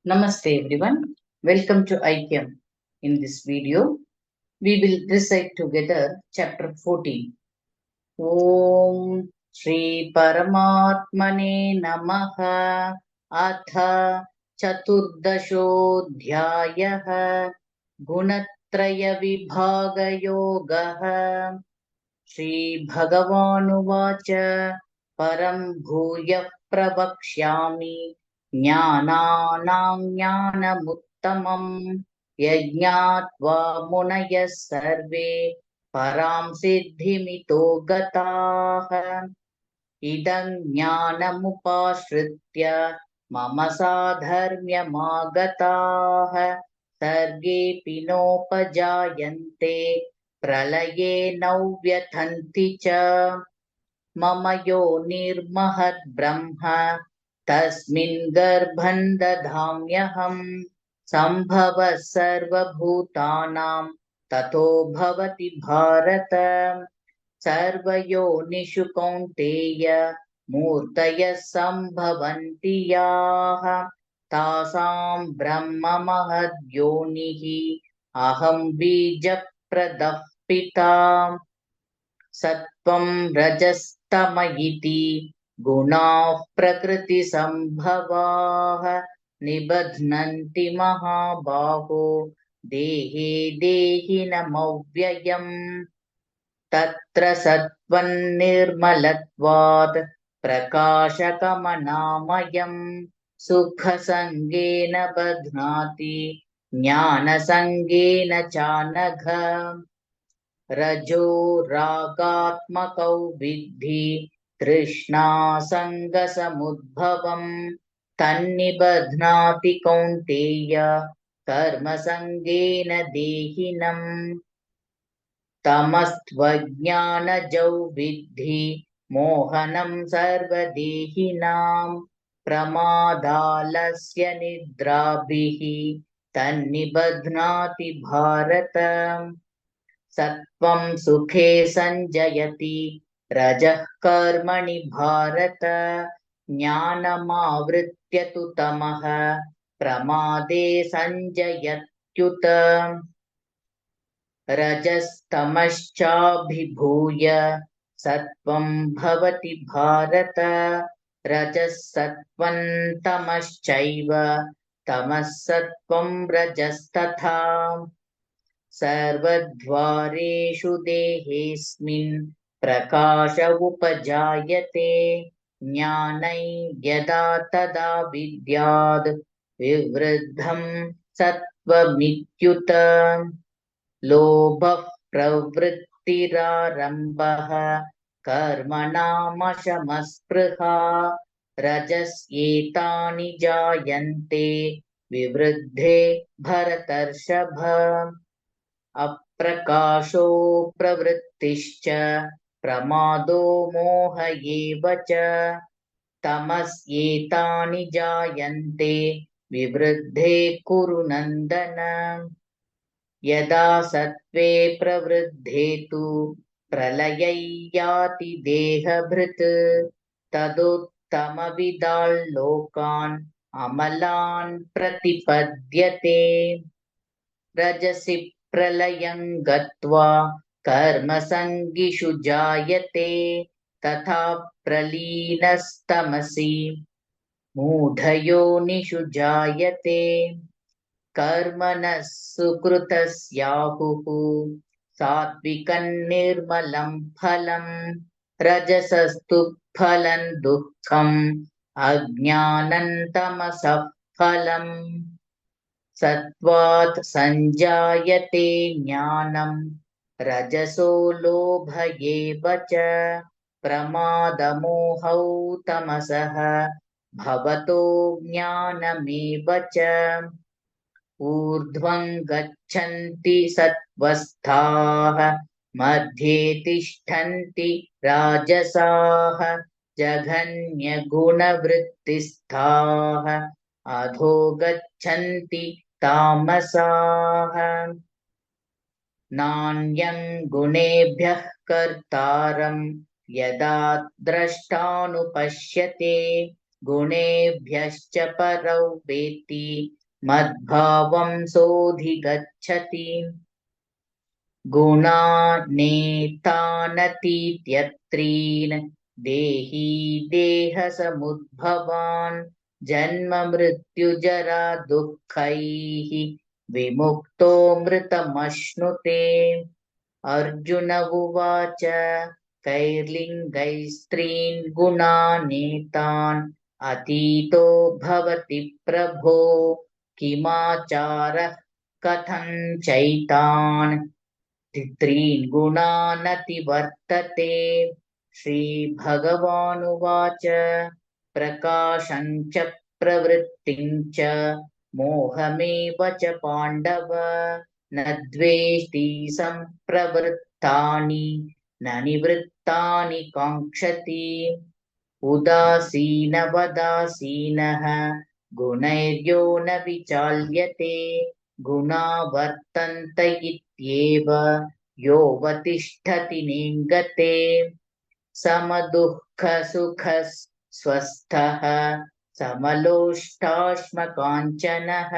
Namaste everyone. Welcome to ICAM. In this video, we will recite together chapter 14. Om Shri Paramatmane Namaha Atha Chaturdashodhyayaha Gunatraya Vibhaga Yogaha Shri Bhagavanuvacha Param Bhuyah Pravakshyami Jnanānaṁ Jnanamuttamam Yajñātvā munayas sarve Param siddhimito gataha Idam jnanamupāśritya Mama sadharmyamāgataha Sarge pinopajayante Pralaye nauvyathanti ca Mama yo nirmahad brahma Tasmin garbhan dadhamyaham Sambhava sarva bhutanam Tato bhavati bharata Sarvayonishu Kaunteya Murtaya Sambhavanti Yaha Tasam Brahma Mahadyonihi Aham Bija Pradah Pita Sattvam Rajastamayiti Guna Prakriti Sambhavaha Nibadhnanti Mahabaho Dehe Dehi Namavyayam Tatra Sattvan Nirmalatvad Prakashakamaнаmayam Sukha Sangena Badhnati Jnana Sangena Chanagha Rajo Ragatmakau Vidhi Trishna Sanga Samudbhavam Tannibadhnati Kaunteya Karma Sangena Dehinam Tamastvajnanajau vidhi mohanam sarvadehinam pramadalasya nidrabhihi tannibadhnati bharatam sattvam sukhe sanjayati rajah karmani bharata jnanamavritya tu tamaha pramade sanjayatyuta Rajastamaschabhibhuya Sattvam bhavati bharata Rajasatvam tamascaiva Tamasattvam rajastatha Sarvadvareshu dehesmin Prakasha upajayate Jnanai yada tada vidyad Vivruddham sattva Lobha pravrittirarambah karmanāmashamasprha rajasyetani jayante vivruddhe bharatarshava aprakasho pravrittischa pramado moha evacha tamasyetani jayante vivruddhe kuru nandana Yada sattve pravriddhetu pralayayyati dehabhrit taduttamavidal lokan amalan pratipadyate rajasi pralayam gatva karma sangishu jayate tatha pralīnastamasi mūಢयोनिषु jayate कर्मणः सुकृतस्याहुः सात्विकं निर्मलं फलं रजसस्तु फलं दुःखम् अज्ञानं तमसः फलं सत्त्वात् संजायते ज्ञानं रजसो लोभ एव च प्रमादमोहौ तमसः भवतो ज्ञानमेव च ऊर्ध्वं गच्छन्ति सत्त्वस्थाः मध्ये तिष्ठन्ति राजसाः जघन्यगुणवृत्तिस्थाः अधो गच्छन्ति तामसाः नान्यं गुणेभ्यः कर्तारं यदा द्रष्टानुपश्यते गुणेभ्यश्च परौ वेत्ति मद्भावं सोऽधिगच्छति गुणानेतानतीत्यत्रीन् देही देहसमुद्भवान् जन्म मृत्युजरा दुःखैः विमुक्तो मृतमश्नुते अर्जुन उवाच कैर्लिङ्गैस्त्रीन् गुणानेतान् अतीतो भवति प्रभो किमाचारः कथं चैतान् त्रीन् गुणानतिवर्तते श्रीभगवानुवाच प्रकाशं च प्रवृत्तिं च मोहमेव च पाण्डव न द्वेष्टि सम्प्रवृत्तानि न निवृत्तानि काङ्क्षति उदासीनवदासीनः गुणैर्यो न विचाल्यते गुणा वर्तन्त इत्येव योऽवतिष्ठति नेङ्गते समदुःखसुखस्वस्थः समलोष्टाश्मकाञ्चनः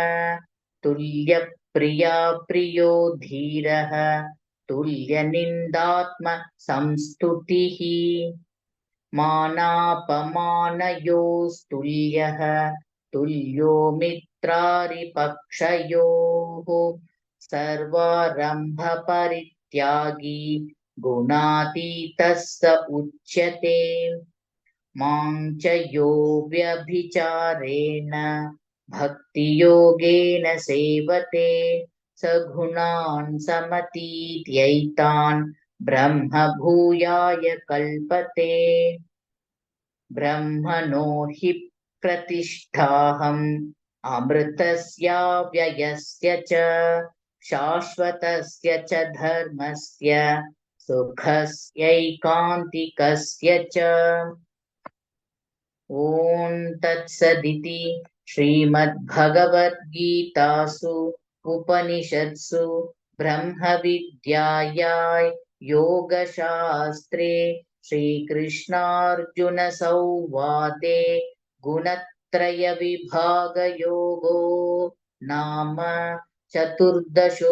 तुल्यप्रिया प्रियो धीरः तुल्यनिन्दात्मसंस्तुतिः मानापमानयोस्तुल्यः तुल्यो मित्रारिपक्षयोः सर्वारम्भपरित्यागी गुणातीतः स उच्यते मां च यो व्यभिचारेण भक्तियोगेन सेवते स गुणान् समतीत्यैतान् ब्रह्म भूयाय कल्पते ब्रह्मणो हि प्रतिष्ठाहम् अमृतस्याव्ययस्य च शाश्वतस्य च धर्मस्य सुखस्यैकान्तिकस्य च ॐ तत्सदिति श्रीमद्भगवद्गीतासु उपनिषत्सु ब्रह्मविद्यायां योगशास्त्रे श्रीकृष्णार्जुनसंवादे गुणत्रयविभागयोगो नाम चतुर्दशोऽध्यायः।